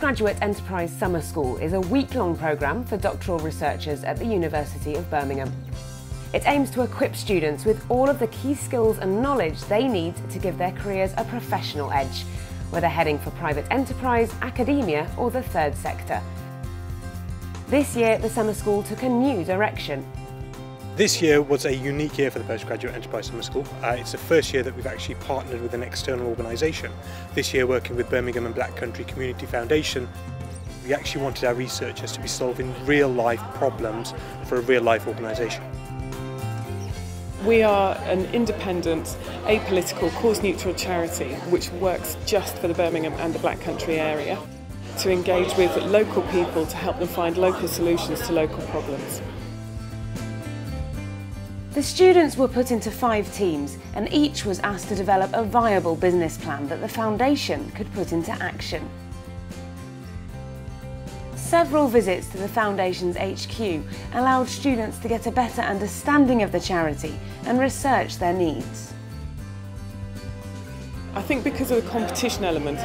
Postgraduate Enterprise Summer School is a week-long programme for doctoral researchers at the University of Birmingham. It aims to equip students with all of the key skills and knowledge they need to give their careers a professional edge, whether heading for private enterprise, academia or the third sector. This year, the summer school took a new direction. This year was a unique year for the Postgraduate Enterprise Summer School. It's the first year that we've actually partnered with an external organisation. This year working with Birmingham and Black Country Community Foundation. We actually wanted our researchers to be solving real life problems for a real life organisation. We are an independent, apolitical, cause-neutral charity which works just for the Birmingham and the Black Country area to engage with local people to help them find local solutions to local problems. The students were put into 5 teams and each was asked to develop a viable business plan that the foundation could put into action. Several visits to the foundation's HQ allowed students to get a better understanding of the charity and research their needs. I think because of the competition element,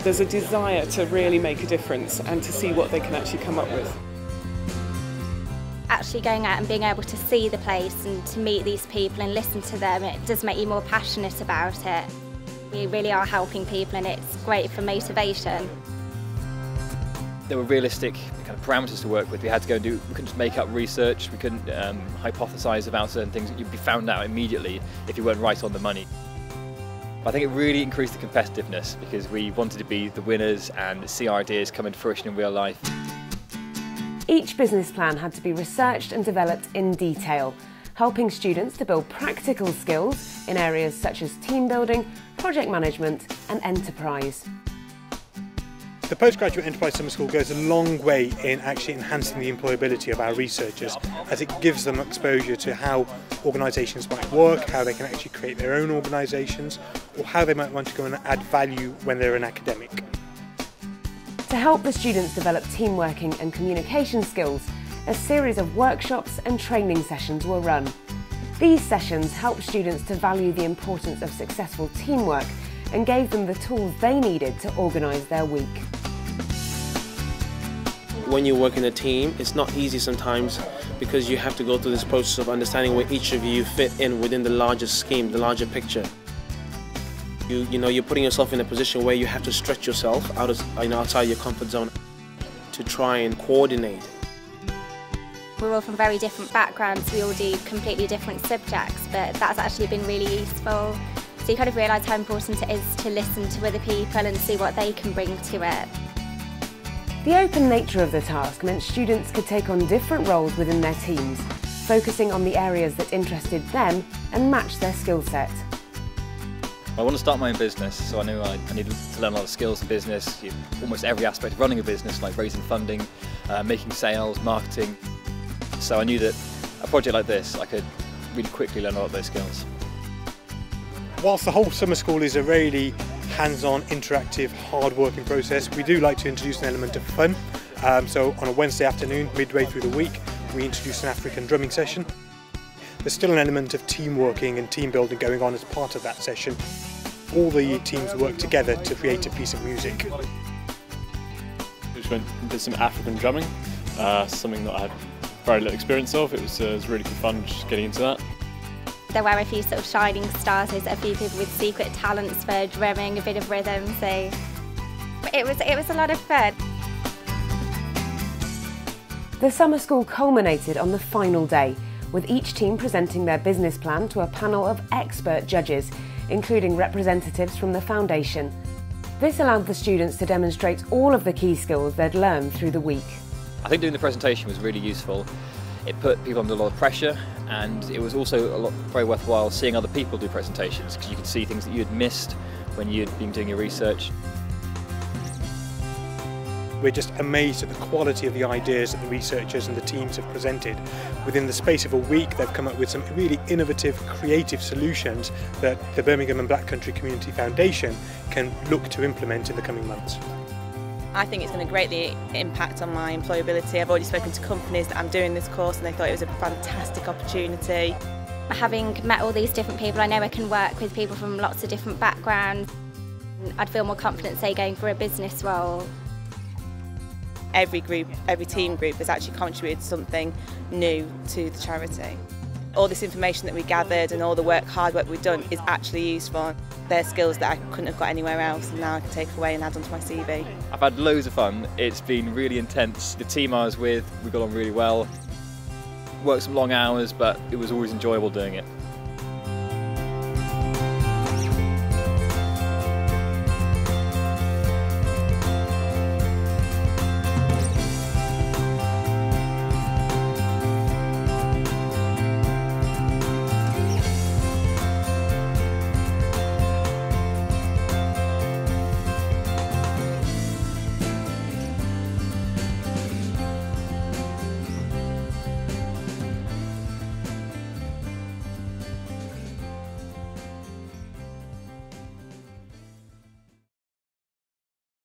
there's a desire to really make a difference and to see what they can actually come up with. Actually going out and being able to see the place and to meet these people and listen to them, it does make you more passionate about it. We really are helping people and it's great for motivation. There were realistic kind of parameters to work with. We had to go and we couldn't just make up research, we couldn't hypothesise about certain things. You'd be found out immediately if you weren't right on the money. I think it really increased the competitiveness because we wanted to be the winners and see our ideas come into fruition in real life. Each business plan had to be researched and developed in detail, helping students to build practical skills in areas such as team building, project management and enterprise. The Postgraduate Enterprise Summer School goes a long way in actually enhancing the employability of our researchers, as it gives them exposure to how organisations might work, how they can actually create their own organisations, or how they might want to go and add value when they're an academic. To help the students develop team working and communication skills, a series of workshops and training sessions were run. These sessions helped students to value the importance of successful teamwork and gave them the tools they needed to organise their week. When you work in a team, it's not easy sometimes because you have to go through this process of understanding where each of you fit in within the larger scheme, the larger picture. You're putting yourself in a position where you have to stretch yourself outside your comfort zone to try and coordinate. We're all from very different backgrounds, we all do completely different subjects, but that's actually been really useful. So you kind of realise how important it is to listen to other people and see what they can bring to it. The open nature of the task meant students could take on different roles within their teams, focusing on the areas that interested them and matched their skill set. I want to start my own business, so I knew I needed to learn a lot of skills in business, almost every aspect of running a business, like raising funding, making sales, marketing. So I knew that a project like this, I could really quickly learn a lot of those skills. Whilst the whole summer school is a really hands-on, interactive, hard-working process, we do like to introduce an element of fun. So on a Wednesday afternoon, midway through the week, we introduce an African drumming session. There's still an element of team working and team building going on as part of that session. All the teams work together to create a piece of music. We just went and did some African drumming, something that I had very little experience of. It was really good fun just getting into that. There were a few sort of shining stars, there's a few people with secret talents for drumming, a bit of rhythm, so it was a lot of fun. The summer school culminated on the final day, with each team presenting their business plan to a panel of expert judges, including representatives from the foundation. This allowed the students to demonstrate all of the key skills they'd learned through the week. I think doing the presentation was really useful. It put people under a lot of pressure, and it was also very worthwhile seeing other people do presentations because you could see things that you had missed when you'd been doing your research. We're just amazed at the quality of the ideas that the researchers and the teams have presented. Within the space of a week, they've come up with some really innovative, creative solutions that the Birmingham and Black Country Community Foundation can look to implement in the coming months. I think it's going to greatly impact on my employability. I've already spoken to companies that I'm doing this course and they thought it was a fantastic opportunity. Having met all these different people, I know I can work with people from lots of different backgrounds. I'd feel more confident, say, going for a business role. every team group has actually contributed something new to the charity. All this information that we gathered and all the hard work we've done is actually useful. They're skills that I couldn't have got anywhere else, and now I can take away and add onto my CV. I've had loads of fun. It's been really intense. The team I was with, we got on really well. Worked some long hours, but it was always enjoyable doing it.